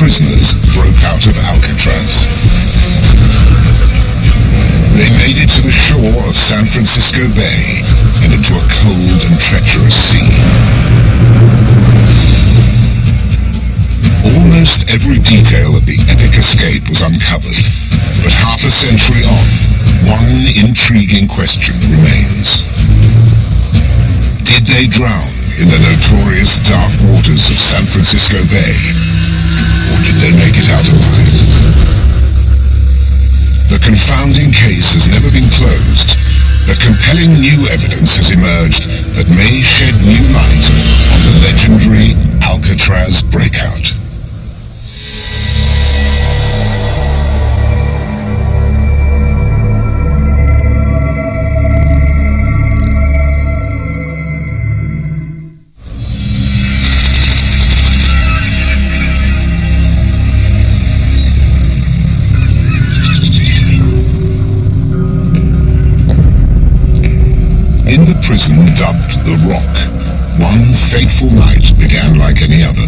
prisoners broke out of Alcatraz. They made it to the shore of San Francisco Bay and into a cold and treacherous sea. Almost every detail of the epic escape was uncovered, but half a century on, one intriguing question remains. Did they drown in the notorious dark waters of San Francisco Bay, or did they make it out alive? The confounding case has never been closed, but compelling new evidence has emerged that may shed new light on the legendary Alcatraz breakout. In the prison dubbed The Rock, one fateful night began like any other.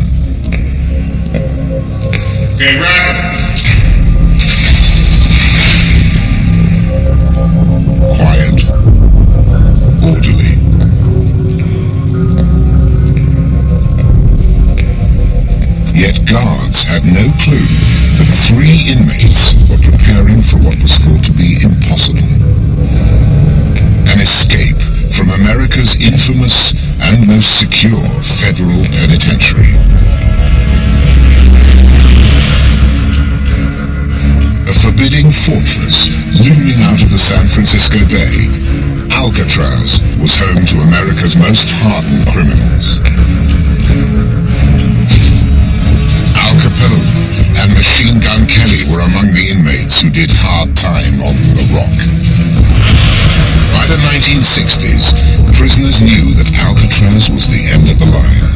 Okay, Rock. Quiet, orderly. Yet guards had no clue that 3 inmates were preparing for what was thought to be impossible. An escape from America's infamous and most secure federal penitentiary. A forbidding fortress looming out of the San Francisco Bay, Alcatraz was home to America's most hardened criminals. Al Capone and Machine Gun Kelly were among the inmates who did hard time on The Rock. By the 1960s, prisoners knew that Alcatraz was the end of the line.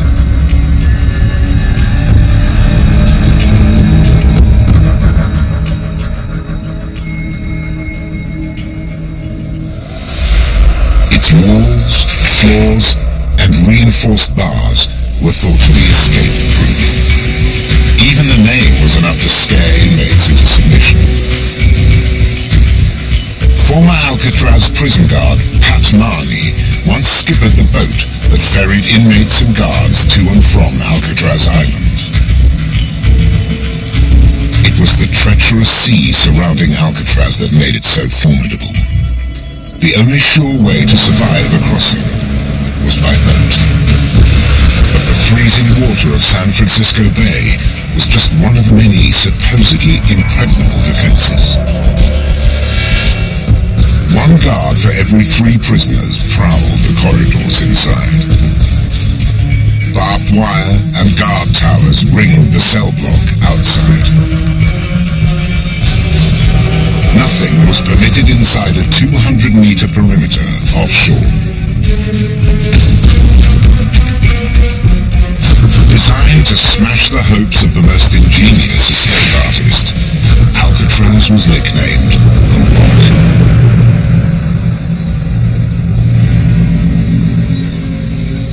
Its walls, floors, and reinforced bars were thought to be escape-proof. Even the name was enough to scare inmates into submission. Former Alcatraz prison guard Pat Marney once skippered the boat that ferried inmates and guards to and from Alcatraz Island. It was the treacherous sea surrounding Alcatraz that made it so formidable. The only sure way to survive a crossing was by boat. But the freezing water of San Francisco Bay was just one of many supposedly impregnable defenses. One guard for every 3 prisoners prowled the corridors inside. Barbed wire and guard towers ringed the cell block outside. Nothing was permitted inside a 200-meter perimeter offshore. Designed to smash the hopes of the most ingenious escape artist, Alcatraz was nicknamed The Rock.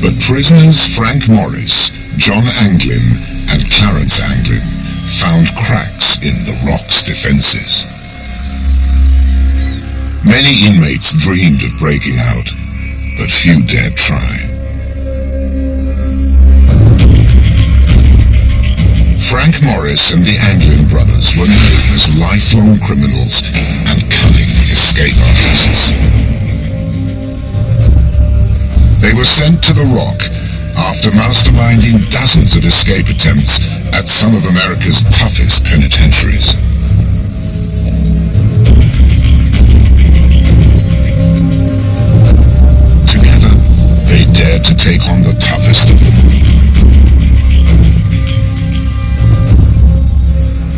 But prisoners Frank Morris, John Anglin, and Clarence Anglin found cracks in The Rock's defenses. Many inmates dreamed of breaking out, but few dared try. Frank Morris and the Anglin brothers were known as lifelong criminals and cunning escape artists. They were sent to The Rock after masterminding dozens of escape attempts at some of America's toughest penitentiaries. Together, they dared to take on the toughest of them all.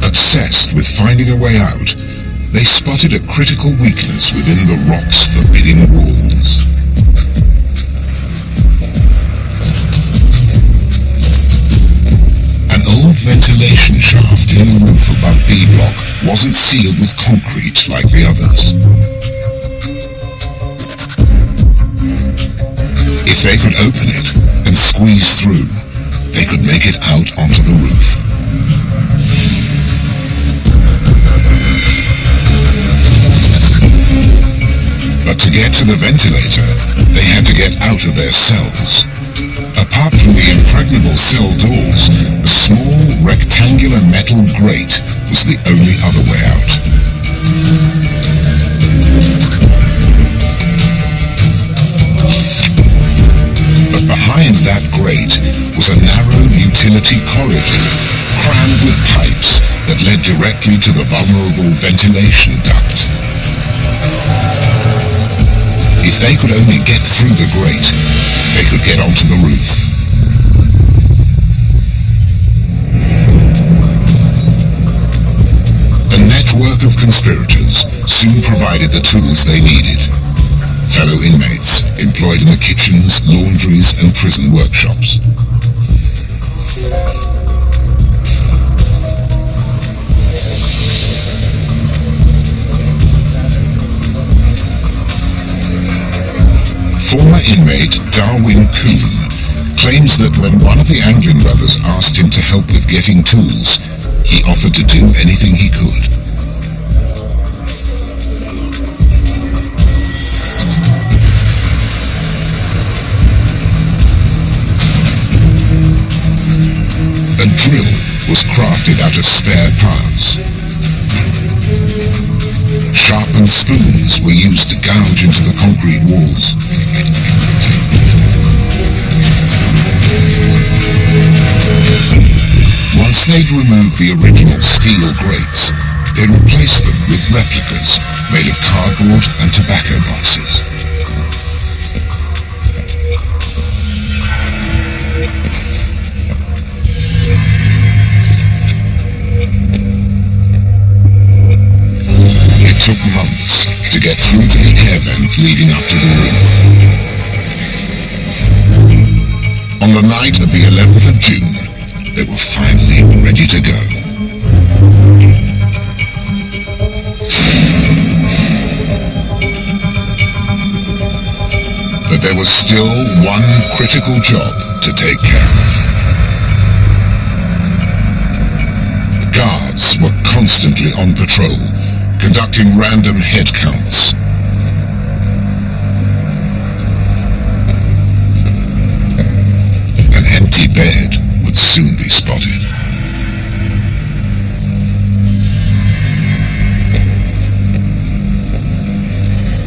Obsessed with finding a way out, they spotted a critical weakness within The Rock's forbidding walls. Old ventilation shaft in the roof above B block wasn't sealed with concrete like the others. If they could open it and squeeze through, they could make it out onto the roof. But to get to the ventilator, they had to get out of their cells. Apart from the impregnable cell doors, a small rectangular metal grate was the only other way out. But behind that grate was a narrow utility corridor, crammed with pipes that led directly to the vulnerable ventilation duct. If they could only get through the grate, they could get onto the roof. A network of conspirators soon provided the tools they needed. Fellow inmates employed in the kitchens, laundries, and prison workshops. Former inmate Darwin Coon claims that when one of the Anglin brothers asked him to help with getting tools, he offered to do anything he could. A drill was crafted out of spare parts. Sharpened spoons were used to gouge into the concrete walls. Once they'd removed the original steel grates, they replaced them with replicas made of cardboard and tobacco boxes. It took months to get through to the air vent leading up to the roof. On the night of the 11th of June, they were finally ready to go. But there was still one critical job to take care of. Guards were constantly on patrol, conducting random head counts. An empty bed would soon be spotted.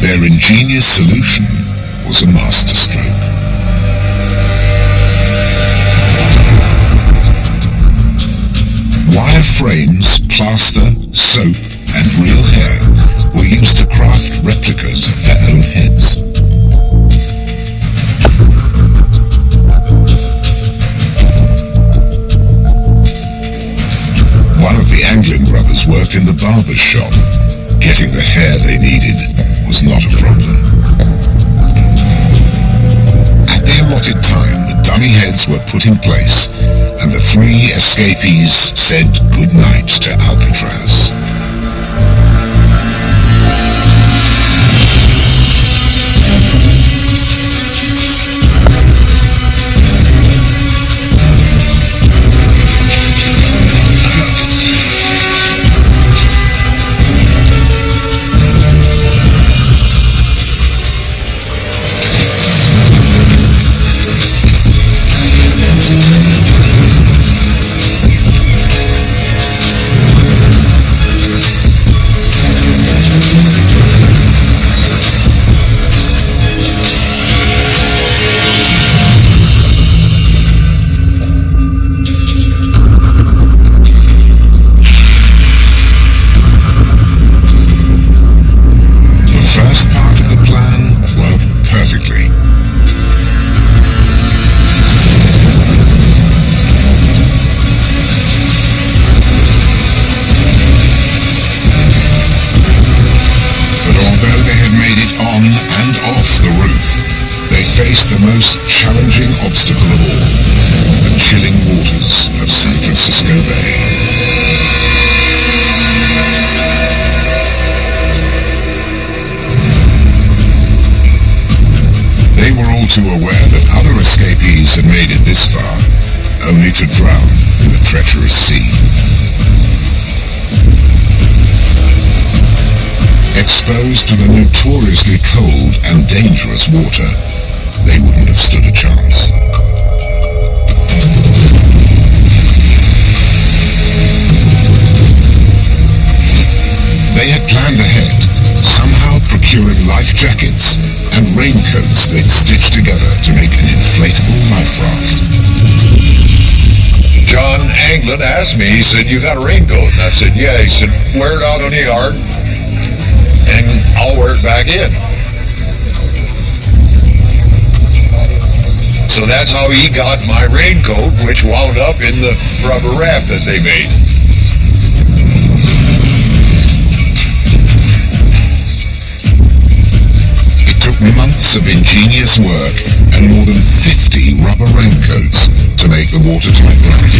Their ingenious solution was a masterstroke. Wire frames, plaster, soap, and real hair were used to craft replicas of their own heads. One of the Anglin brothers worked in the barber's shop. Getting the hair they needed was not a problem. At the allotted time, the dummy heads were put in place, and the three escapees said goodnight to Alcatraz. The most challenging obstacle of all, the chilling waters of San Francisco Bay. They were all too aware that other escapees had made it this far, only to drown in the treacherous sea. exposed to the notoriously cold and dangerous water, they wouldn't have stood a chance. They had planned ahead, somehow procuring life jackets and raincoats they'd stitched together to make an inflatable life raft. John Anglin asked me, he said, "You got a raincoat?" And I said, "Yeah." He said, "Wear it out on the yard and I'll wear it back in." So that's how he got my raincoat, which wound up in the rubber raft that they made. It took months of ingenious work and more than 50 rubber raincoats to make the watertight raft.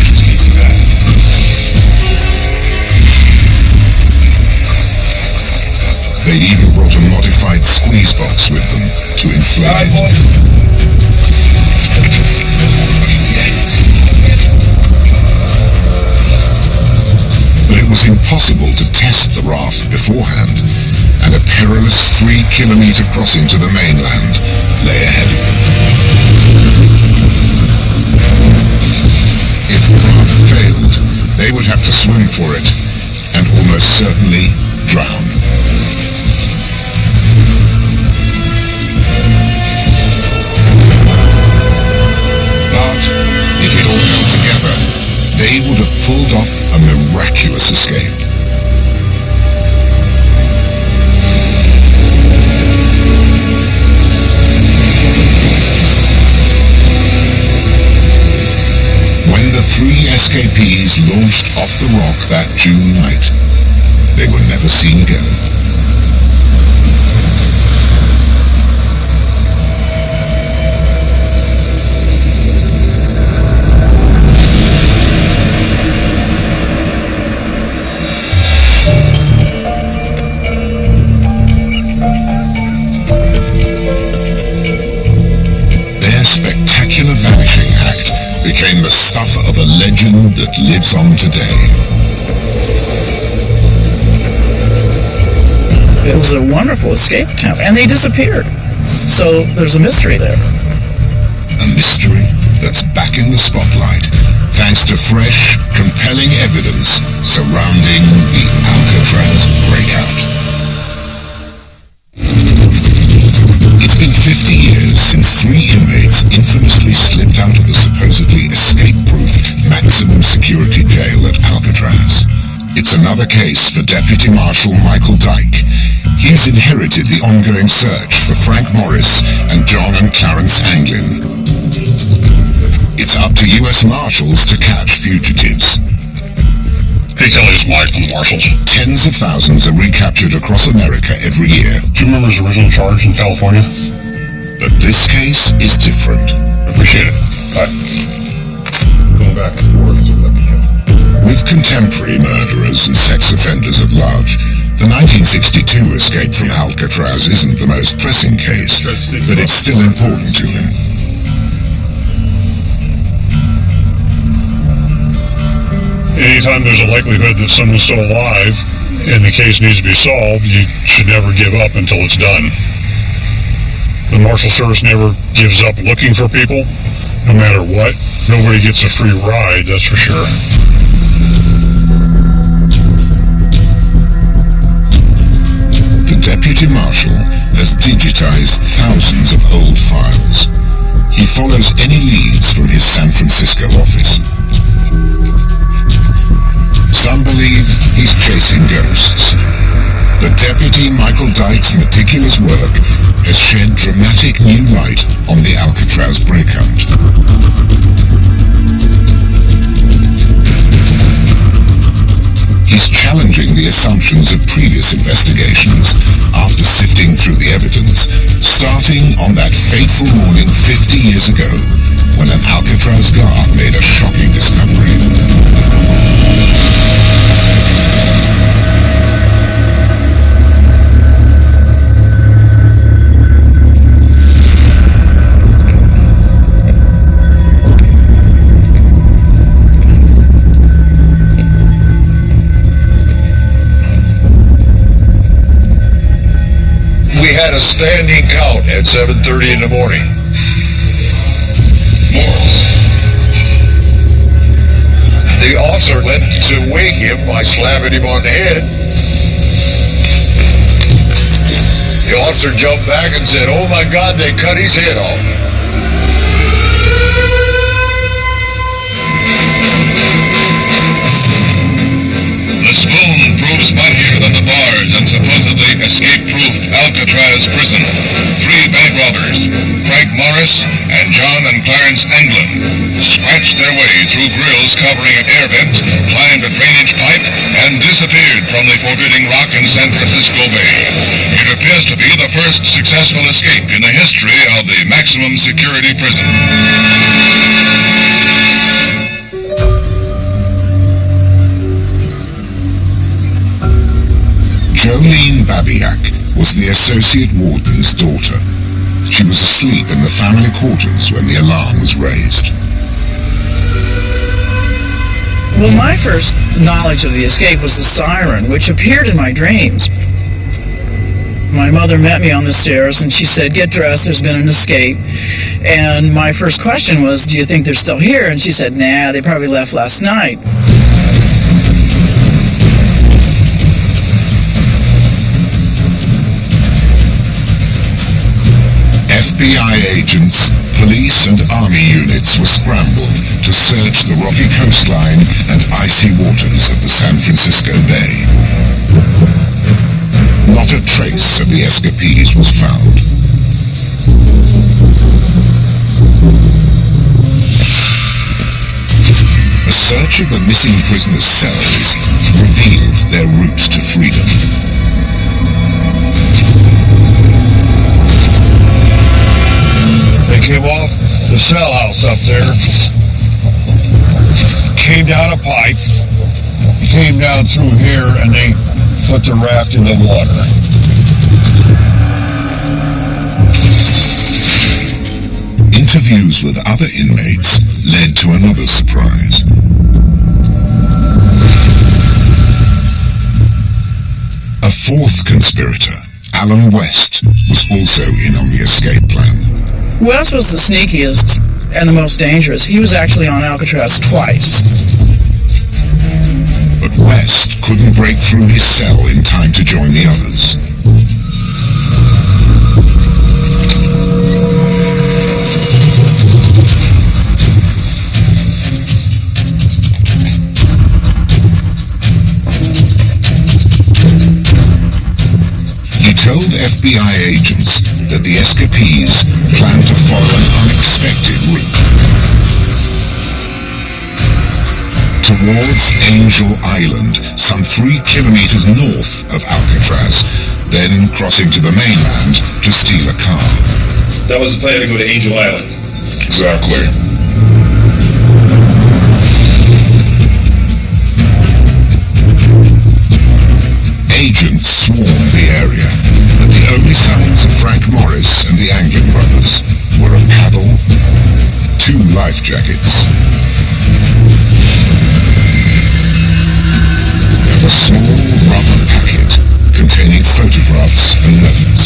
They'd even brought a modified squeeze box with them to inflate it. But it was impossible to test the raft beforehand, and a perilous 3-kilometer crossing to the mainland lay ahead of them. If the raft failed, they would have to swim for it, and almost certainly drown. But if it all held together, they would have pulled off a miraculous escape. When the 3 escapees launched off the rock that June night, they were never seen again. Their spectacular vanishing act became the stuff of a legend that lives on today. It was a wonderful escape attempt, and they disappeared. So there's a mystery there. A mystery that's back in the spotlight, thanks to fresh, compelling evidence surrounding the Alcatraz breakout. It's been 50 years since 3 inmates infamously slipped out of the supposedly escape-proof maximum security jail at Alcatraz. It's another case for Deputy Marshal Michael Dyke. He's inherited the ongoing search for Frank Morris and John and Clarence Anglin. It's up to U.S. Marshals to catch fugitives. Hey Kelly, it's Mike from the Marshals. Tens of thousands are recaptured across America every year. 2 members originally charged in California. But this case is different. Appreciate it. Bye. Going back and forth, so let me know. With contemporary murderers and sex offenders at large, the 1962 escape from Alcatraz isn't the most pressing case, but it's still important to him. Anytime there's a likelihood that someone's still alive and the case needs to be solved, you should never give up until it's done. The Marshal Service never gives up looking for people, no matter what. Nobody gets a free ride, that's for sure. The Deputy Marshal has digitized thousands of old files. He follows any leads from his San Francisco office. Some believe he's chasing ghosts. But Deputy Michael Dyke's meticulous work has shed dramatic new light on the Alcatraz breakout. He's challenging the assumptions of previous investigations after sifting through the evidence, starting on that fateful morning 50 years ago when an Alcatraz guard made a shocking discovery. had a standing count at 7:30 in the morning. Morse. The officer went to wake him by slapping him on the head. The officer jumped back and said, "Oh my God, they cut his head off." The spoon proves mightier than the bars and supposedly escape-proof Alcatraz prison. 3 bank robbers, Frank Morris and John and Clarence Anglin, scratched their way through grills covering an air vent, climbed a drainage pipe, and disappeared from the forbidding rock in San Francisco Bay. It appears to be the first successful escape in the history of the maximum security prison. Jolene Babiak was the associate warden's daughter. She was asleep in the family quarters when the alarm was raised. Well, my first knowledge of the escape was the siren, which appeared in my dreams. My mother met me on the stairs and she said, "Get dressed, there's been an escape." And my first question was, "Do you think they're still here?" And she said, "Nah, they probably left last night." FBI agents, police and army units were scrambled to search the rocky coastline and icy waters of the San Francisco Bay. Not a trace of the escapees was found. A search of the missing prisoners' cells revealed their route to freedom. They came off the cell house up there, came down a pipe, came down through here, and they put the raft in the water. Interviews with other inmates led to another surprise. A fourth conspirator, Alan West, was also in on the escape plan. Wes was the sneakiest and the most dangerous. He was actually on Alcatraz twice. But West couldn't break through his cell in time to join the others. He told FBI agents that the escapees planned to follow an unexpected route towards Angel Island, some 3 kilometers north of Alcatraz, then crossing to the mainland to steal a car. That was the plan, to go to Angel Island. Exactly. Agents swarmed the area, but the only signs of Frank Morris and the Anglin brothers were a paddle, 2 life jackets, and a small rubber packet containing photographs and letters.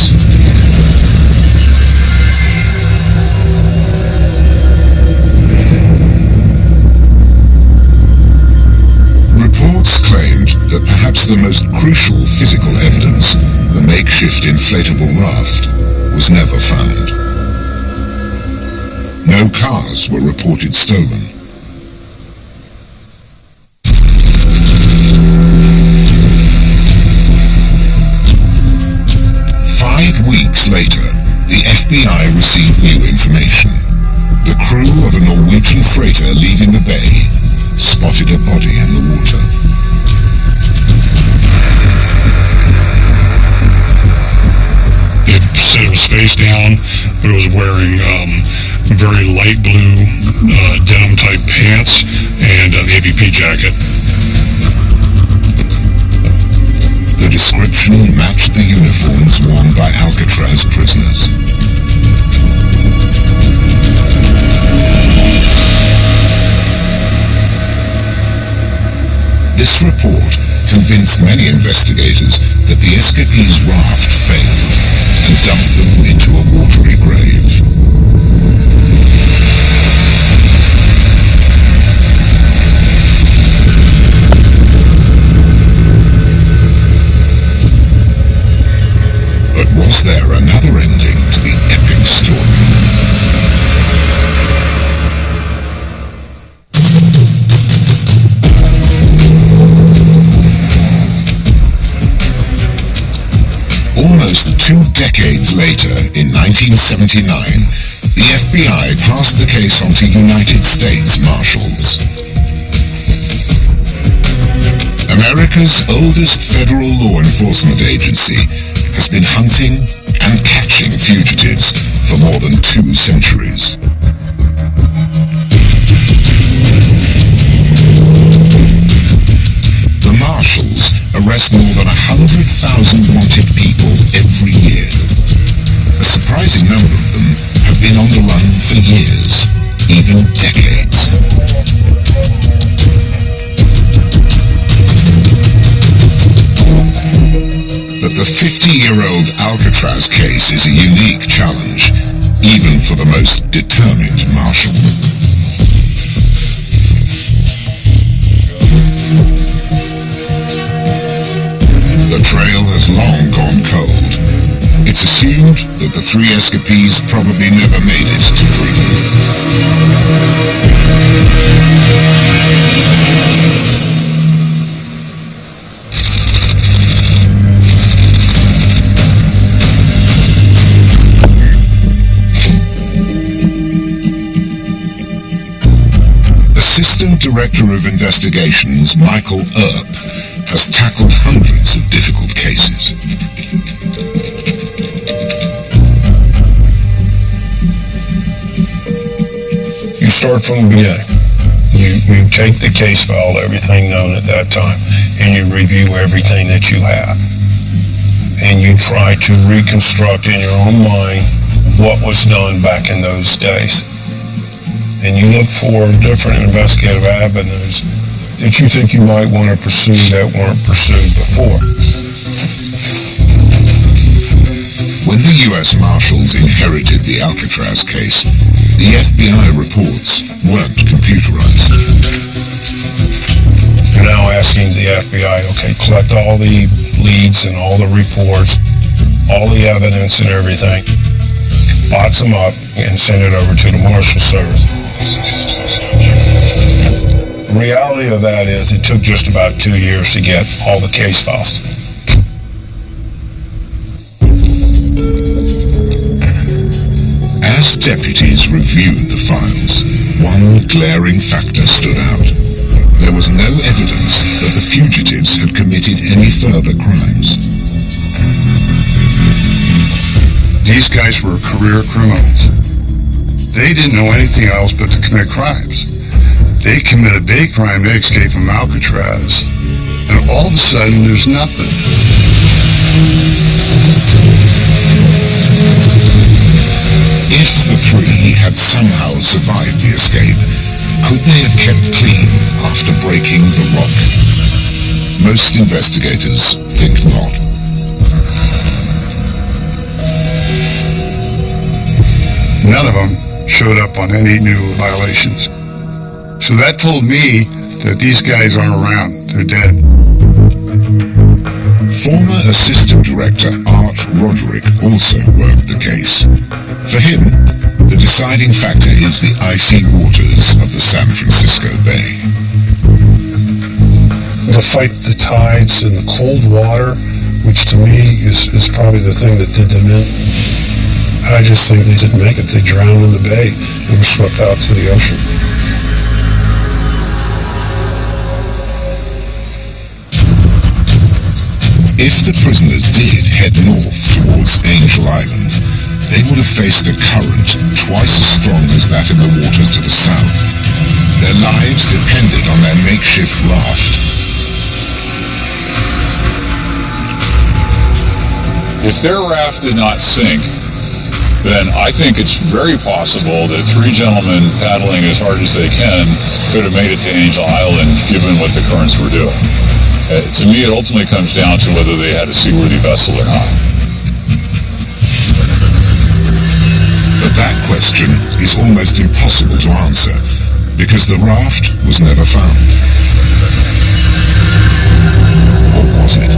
Reports claimed that perhaps the most crucial physical evidence, the makeshift inflatable raft, was never found. No cars were reported stolen. Weeks later, the FBI received new information. The crew of a Norwegian freighter leaving the bay spotted a body in the water. It said it was face down, but it was wearing very light blue denim-type pants and an AVP jacket. The description matched the uniforms worn by Alcatraz prisoners. This report convinced many investigators that the escapees' raft failed and dumped them into a watery grave. But was there another ending to the epic story? Almost 2 decades later, in 1979, the FBI passed the case on to United States Marshals. America's oldest federal law enforcement agency has been hunting and catching fugitives for more than 2 centuries. The Marshals arrest more than 100,000 wanted people every year. A surprising number of them have been on the run for years, even decades. But the 50-year-old Alcatraz case is a unique challenge, even for the most determined marshal. The trail has long gone cold. It's assumed that the 3 escapees probably never made it to freedom. Assistant Director of Investigations Michael Earp has tackled hundreds of difficult cases. You start from the beginning. You take the case file, everything known at that time, and you review everything that you have. And you try to reconstruct in your own mind what was done back in those days. And you look for different investigative avenues that you think you might want to pursue that weren't pursued before. When the U.S. Marshals inherited the Alcatraz case, the FBI reports weren't computerized. You're now asking the FBI, okay, collect all the leads and all the reports, all the evidence and everything, box them up, and send it over to the Marshal Service. The reality of that is it took just about 2 years to get all the case files. As deputies reviewed the files, one glaring factor stood out. There was no evidence that the fugitives had committed any further crimes. These guys were career criminals. They didn't know anything else but to commit crimes. They commit a big crime, they escape from Alcatraz, and all of a sudden there's nothing. If the 3 had somehow survived the escape, could they have kept clean after breaking the rock? Most investigators think not. None of them showed up on any new violations. So that told me that these guys aren't around. They're dead. Former Assistant Director Art Roderick also worked the case. For him, the deciding factor is the icy waters of the San Francisco Bay. To fight the tides in the cold water, which to me is probably the thing that did them in. I just think they didn't make it. They drowned in the bay and were swept out to the ocean. If the prisoners did head north towards Angel Island, they would have faced a current twice as strong as that in the waters to the south. Their lives depended on their makeshift raft. If their raft did not sink, then I think it's very possible that 3 gentlemen paddling as hard as they can could have made it to Angel Island given what the currents were doing. To me, it ultimately comes down to whether they had a seaworthy vessel or not. question is almost impossible to answer, because the raft was never found. Or was it?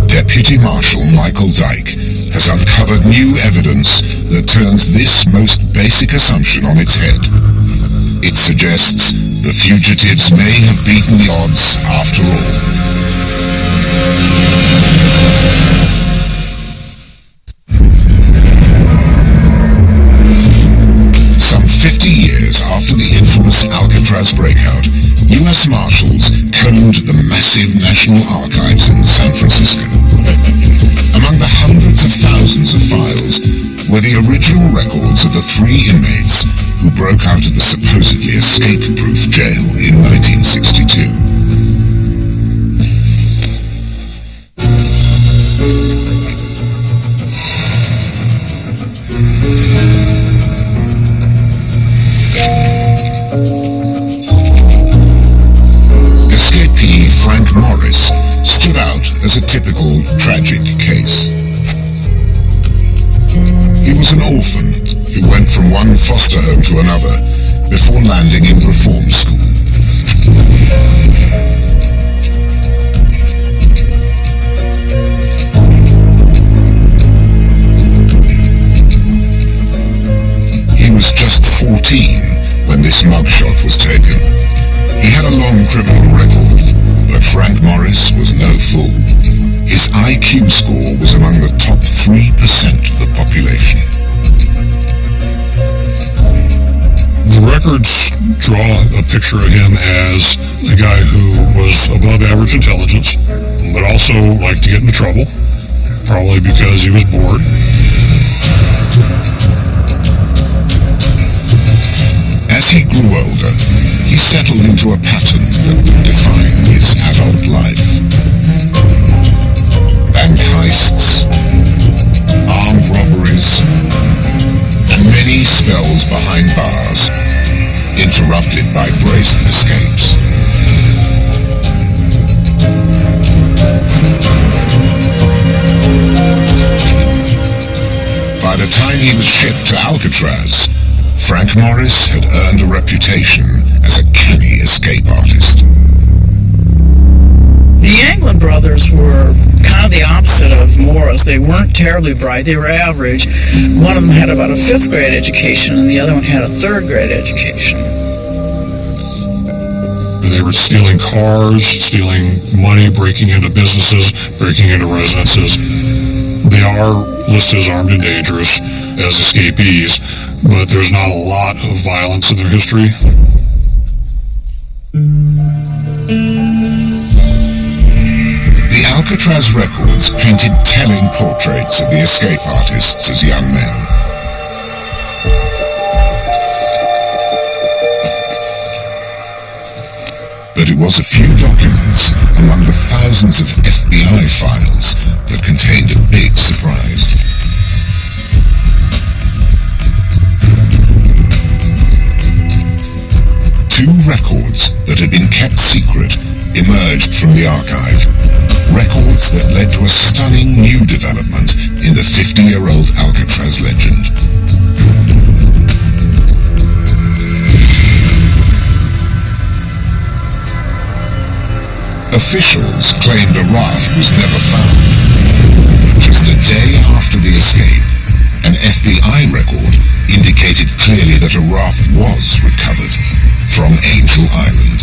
Deputy Marshal Michael Dyke has uncovered new evidence that turns this most basic assumption on its head. It suggests the fugitives may have beaten the odds after all. Some 50 years after the infamous Alcatraz breakout, U.S. Marshals combed the massive National Archives in San Francisco. Among the hundreds of thousands of files were the original records of the 3 inmates who broke out of the supposedly escape-proof jail in 1962. Escapee Frank Morris stood out as a typical tragic case. He was an orphan who went from one foster home to another before landing in reform school. He was just 14 when this mugshot was taken. He had a long criminal record, but Frank Morris was no fool. His IQ score was among the top 3% of the population. The records draw a picture of him as a guy who was above average intelligence, but also liked to get into trouble, probably because he was bored. As he grew older, he settled into a pattern that would define his adult life. Bank heists, armed robberies, and many spells behind bars, interrupted by brazen escapes. By the time he was shipped to Alcatraz, Frank Morris had earned a reputation as a canny escape artist. The Anglin brothers were kind of the opposite of Morris. They weren't terribly bright. They were average. One of them had about a 5th grade education, and the other one had a 3rd grade education. They were stealing cars, stealing money, breaking into businesses, breaking into residences. They are listed as armed and dangerous as escapees, but there's not a lot of violence in their history. The Alcatraz records painted telling portraits of the escape artists as young men. But it was a few documents among the thousands of FBI files that contained a big surprise. Two records that had been kept secret emerged from the archive. Records that led to a stunning new development in the 50-year-old Alcatraz legend. Officials claimed a raft was never found. But just a day after the escape, an FBI record indicated clearly that a raft was recovered from Angel Island.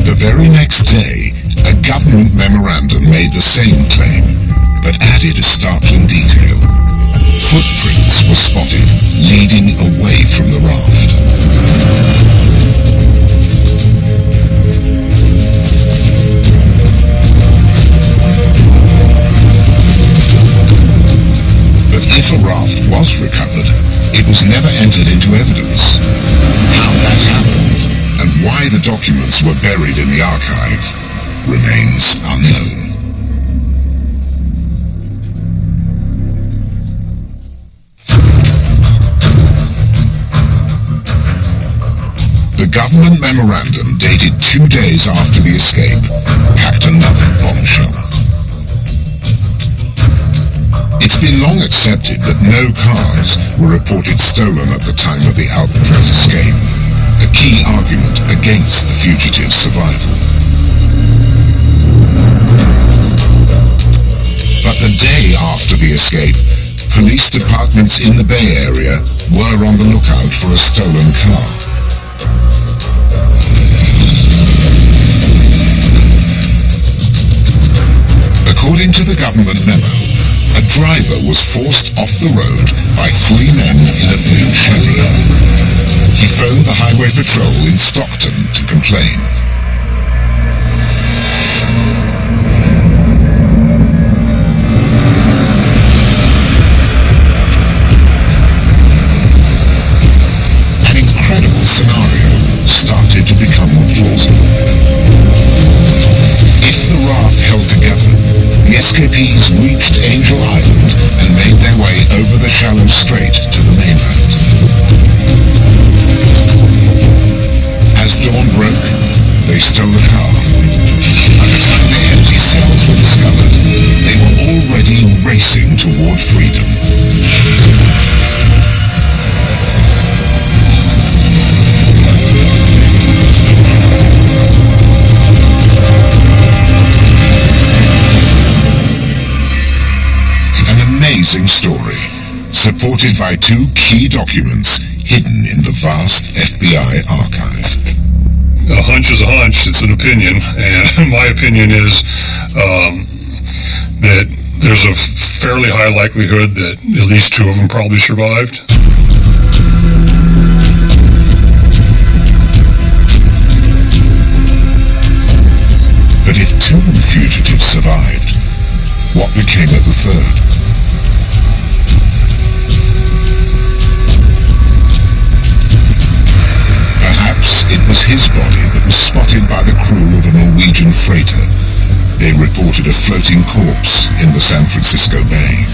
The very next day, a government memorandum made the same claim, but added a startling detail. Footprints were spotted leading away from the raft. But if a raft was recovered, it was never entered into evidence. How that happened, and why the documents were buried in the archive remains unknown. The government memorandum dated 2 days after the escape packed another bombshell. It's been long accepted that no cars were reported stolen at the time of the Alcatraz escape, a key argument against the fugitive's survival. But the day after the escape, police departments in the Bay Area were on the lookout for a stolen car. According to the government memo, a driver was forced off the road by 3 men in a blue Chevy. He phoned the highway patrol in Stockton to complain. An incredible scenario started to become plausible. If the raft held together, the escapees reached Angel Island and made their way over the shallow strait to the mainland. As dawn broke, they stole a car. By the time their empty cells were discovered, they were already racing toward freedom. Amazing story, supported by 2 key documents hidden in the vast FBI archive. A hunch is a hunch, it's an opinion, and my opinion is that there's a fairly high likelihood that at least 2 of them probably survived. But if 2 fugitives survived, what became of the 3rd? Perhaps it was his body that was spotted by the crew of a Norwegian freighter. They reported a floating corpse in the San Francisco Bay.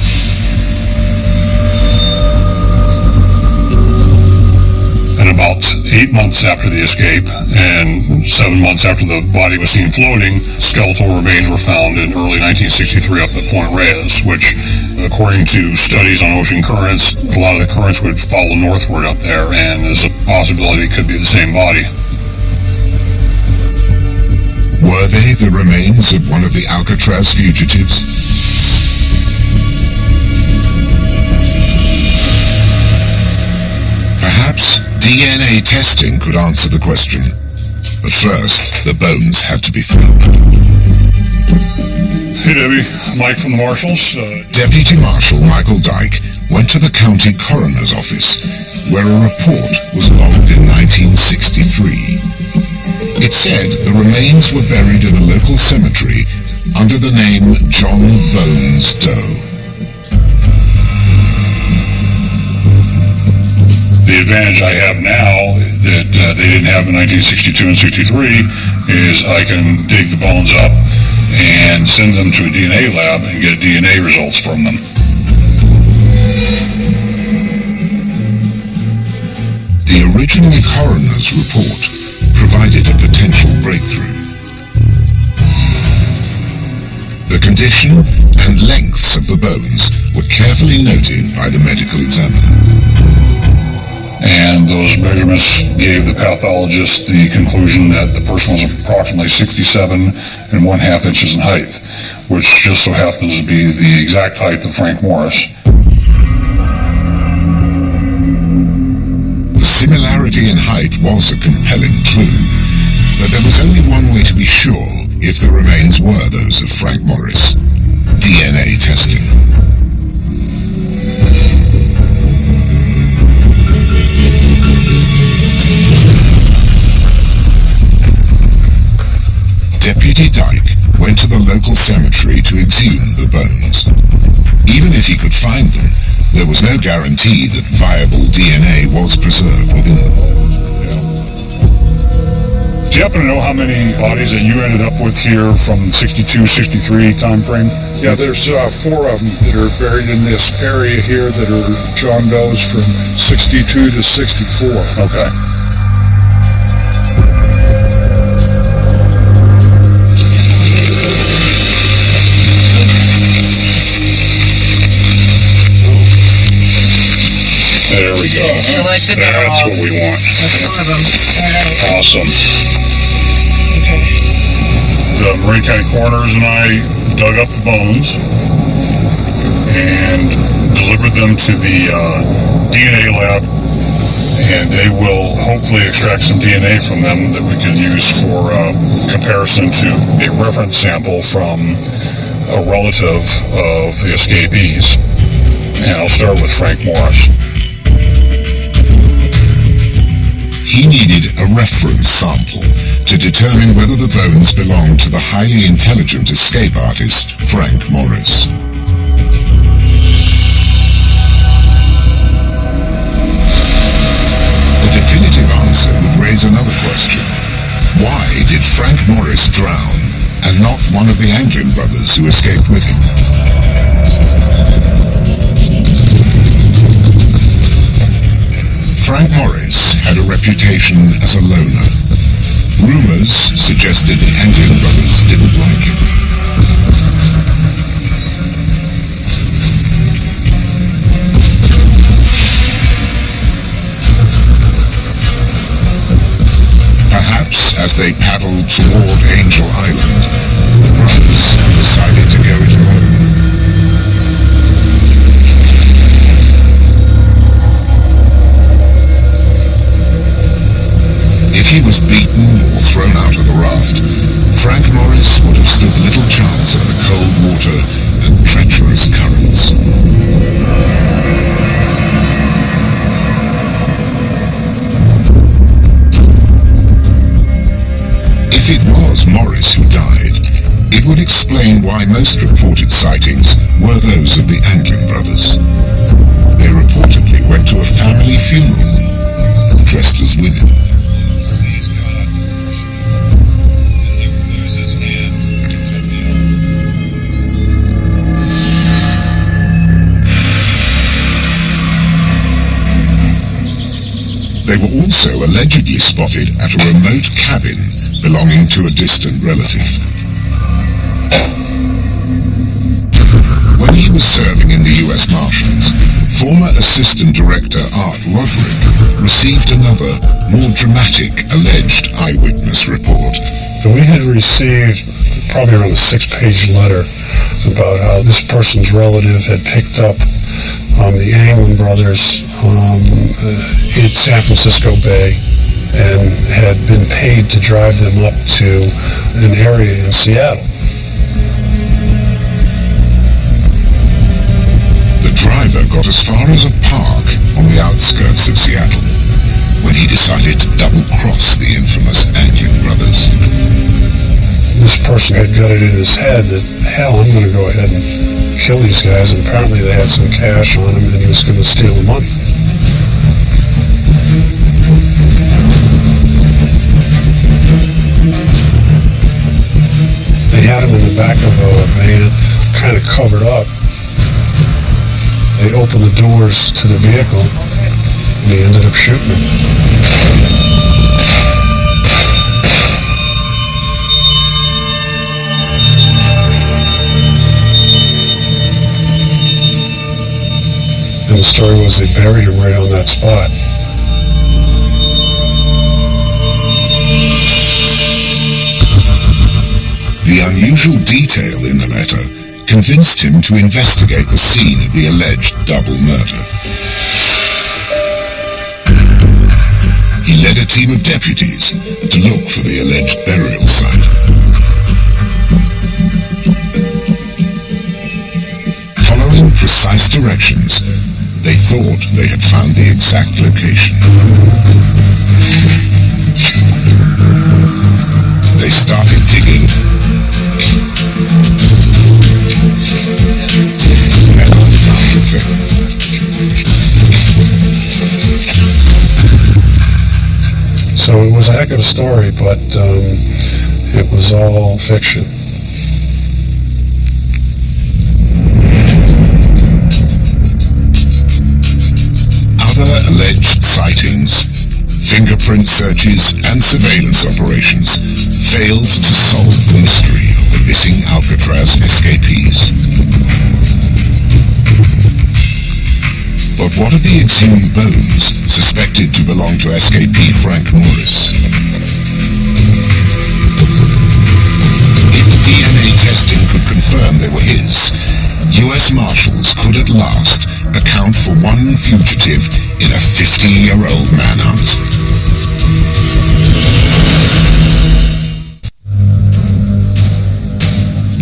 And about 8 months after the escape, and 7 months after the body was seen floating, skeletal remains were found in early 1963 up at Point Reyes, which, according to studies on ocean currents, a lot of the currents would follow northward up there, and there's a possibility it could be the same body. Were they the remains of one of the Alcatraz fugitives? Perhaps DNA testing could answer the question. But first, the bones had to be found. Hey Debbie, Mike from the Marshals. Deputy Marshal Michael Dyke went to the county coroner's office, where a report was logged in 1963. It said the remains were buried in a local cemetery under the name John Bones Doe. The advantage I have now that they didn't have in 1962 and 63 is I can dig the bones up and send them to a DNA lab and get DNA results from them. The original coroner's report provided a potential breakthrough. The condition and lengths of the bones were carefully noted by the medical examiner. And those measurements gave the pathologist the conclusion that the person was approximately 67 1/2 inches in height, which just so happens to be the exact height of Frank Morris. The similarity in height was a compelling clue, but there was only one way to be sure if the remains were those of Frank Morris: DNA testing. Deputy Dyke went to the local cemetery to exhume the bones. Even if he could find them, there was no guarantee that viable DNA was preserved within them. you happen to know how many bodies that you ended up with here from 62, 63 time frame? Yeah, there's 4 of them that are buried in this area here that are John Doe's from 62 to 64. Okay. There we go. Selected That's what we want. That's one of them. Awesome. Okay. The Marin County coroners and I dug up the bones and delivered them to the DNA lab, and they will hopefully extract some DNA from them that we can use for comparison to a reference sample from a relative of the escapees. And I'll start with Frank Morris. He needed a reference sample to determine whether the bones belonged to the highly intelligent escape artist Frank Morris. A definitive answer would raise another question. Why did Frank Morris drown and not one of the Anglin brothers who escaped with him? Frank Morris had a reputation as a loner. Rumors suggested the Anglin brothers didn't like him. Perhaps as they paddled toward Angel Island, the brothers decided to go it alone. If he was beaten or thrown out of the raft, Frank Morris would have stood little chance in the cold water and treacherous currents. If it was Morris who died, it would explain why most reported sightings were those of the Anglin brothers. They reportedly went to a family funeral dressed as women. They were also allegedly spotted at a remote cabin belonging to a distant relative. When he was serving in the U.S. Marshals, former Assistant Director Art Roderick received another, more dramatic, alleged eyewitness report. We had received probably around a 6-page letter about how this person's relative had picked up the Anglin brothers in San Francisco Bay and had been paid to drive them up to an area in Seattle. The driver got as far as a park on the outskirts of Seattle when he decided to double-cross the infamous Anglin brothers. This person had got it in his head that, hell, I'm going to go ahead and kill these guys, and apparently they had some cash on him and he was going to steal the money. They had him in the back of a van, kind of covered up. They opened the doors to the vehicle and he ended up shooting him. And the story was they buried him right on that spot. The unusual detail in the letter convinced him to investigate the scene of the alleged double murder. He led a team of deputies to look for the alleged burial site. Following precise directions, they thought they had found the exact location. They started digging. Never found a thing. So it was a heck of a story, but it was all fiction. Other alleged sightings, fingerprint searches, and surveillance operations failed to solve the mystery of the missing Alcatraz escapees. But what of the exhumed bones suspected to belong to escapee Frank Morris? If DNA testing could confirm they were his, U.S. Marshals could at last account for one fugitive in a 50-year-old manhunt.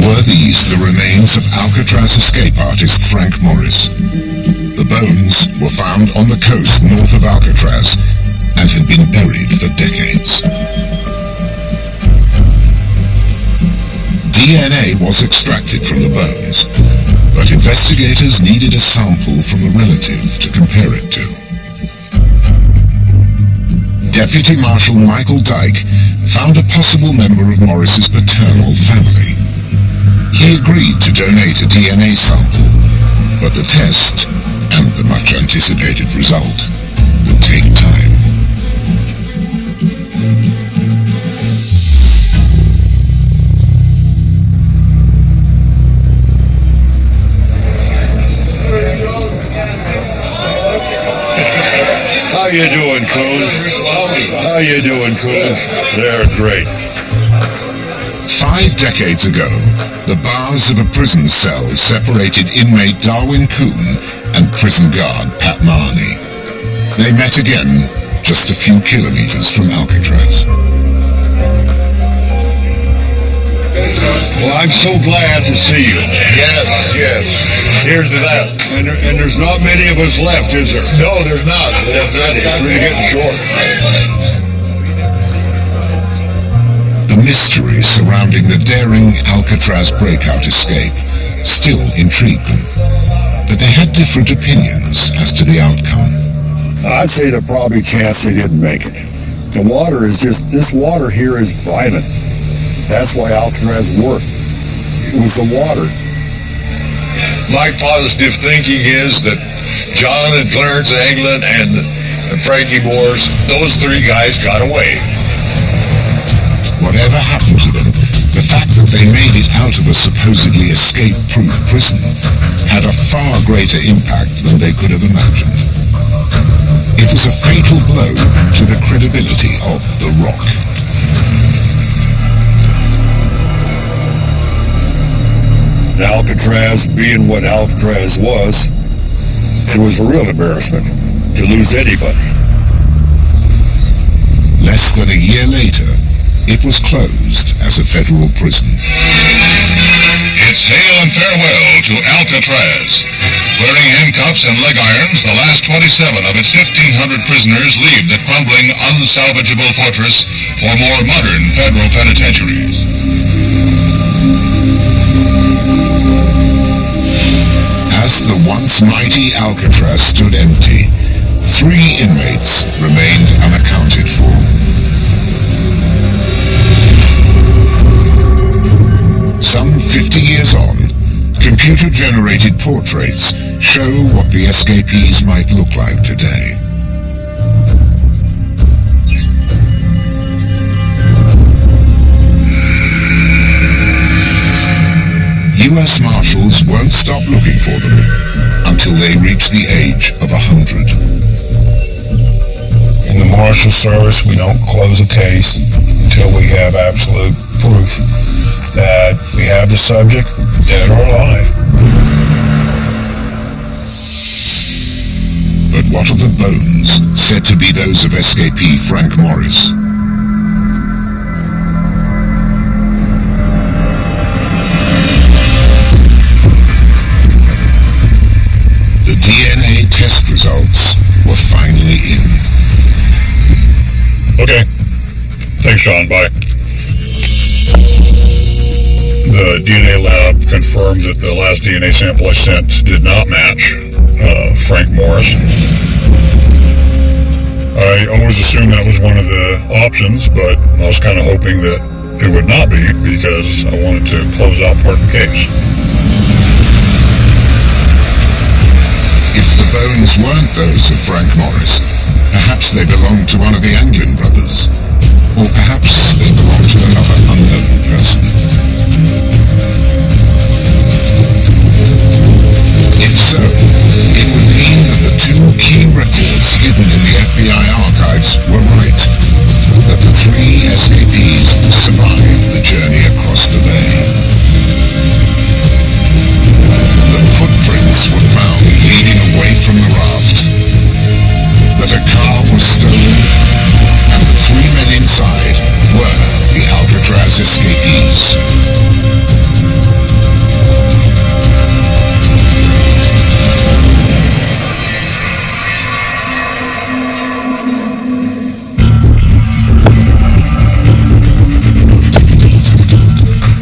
Were these the remains of Alcatraz escape artist Frank Morris? The bones were found on the coast north of Alcatraz and had been buried for decades. DNA was extracted from the bones, but investigators needed a sample from a relative to compare it to. Deputy Marshal Michael Dyke found a possible member of Morris's paternal family. He agreed to donate a DNA sample, but the test and the much-anticipated result would take time. How you doing, Coons? How you doing, Coons? They're great. 5 decades ago, the bars of a prison cell separated inmate Darwin Coon and prison guard Pat Marney. They met again just a few kilometers from Alcatraz. Well, I'm so glad to see you. Yes. Here's to that. And there's not many of us left, is there? No, there's not. It's really getting short. The mystery surrounding the daring Alcatraz breakout escape still intrigued them, but they had different opinions as to the outcome. I'd say the probably chance they didn't make it. The water is this water here is violent. That's why Alcatraz worked. It was the water. My positive thinking is that John and Clarence Anglin and Frankie Morris, those 3 guys got away. Whatever happened to them, the fact that they made it out of a supposedly escape-proof prison had a far greater impact than they could have imagined. It was a fatal blow to the credibility of The Rock. Alcatraz being what Alcatraz was, it was a real embarrassment to lose anybody. Less than a year later, it was closed as a federal prison. It's hail and farewell to Alcatraz. Wearing handcuffs and leg irons, the last 27 of its 1,500 prisoners leave the crumbling, unsalvageable fortress for more modern federal penitentiaries. As the once mighty Alcatraz stood empty, 3 inmates remained unaccounted for. Some 50 years on, computer-generated portraits show what the escapees might look like today. U.S. Marshals won't stop looking for them until they reach the age of 100. In the Marshal Service, we don't close a case until we have absolute proof that we have the subject dead or alive. But what of the bones said to be those of escapee Frank Morris? The DNA test results were finally in. Okay. Thanks, Sean. Bye. The DNA lab confirmed that the last DNA sample I sent did not match Frank Morris. I always assumed that was one of the options, but I was kind of hoping that it would not be because I wanted to close out part of the case. If the bones weren't those of Frank Morris, perhaps they belonged to one of the Anglin brothers, or perhaps they belonged to another unknown person. If so, it would mean that the two key records hidden in the FBI archives were right, that the three escapees survived the journey across the bay. That footprints were found leading away from the raft, that a car was stolen, and the three men inside were the Alcatraz escapees.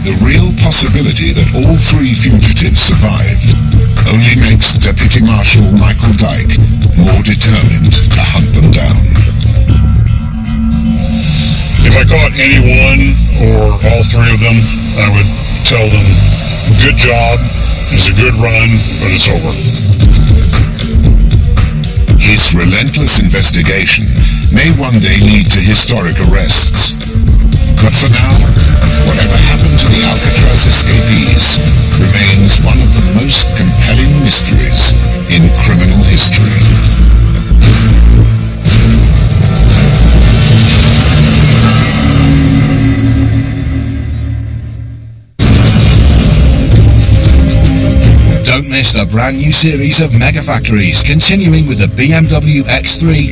The real possibility that all three fugitives survived only makes Deputy Marshal Michael Dyke more determined to hunt them down. If I caught any one or all three of them, I would tell them, good job, it's a good run, but it's over. His relentless investigation may one day lead to historic arrests. But for now, whatever happened to the Alcatraz escapees remains one of the most compelling mysteries in criminal history. Don't miss the brand new series of Mega Factories, continuing with the BMW X3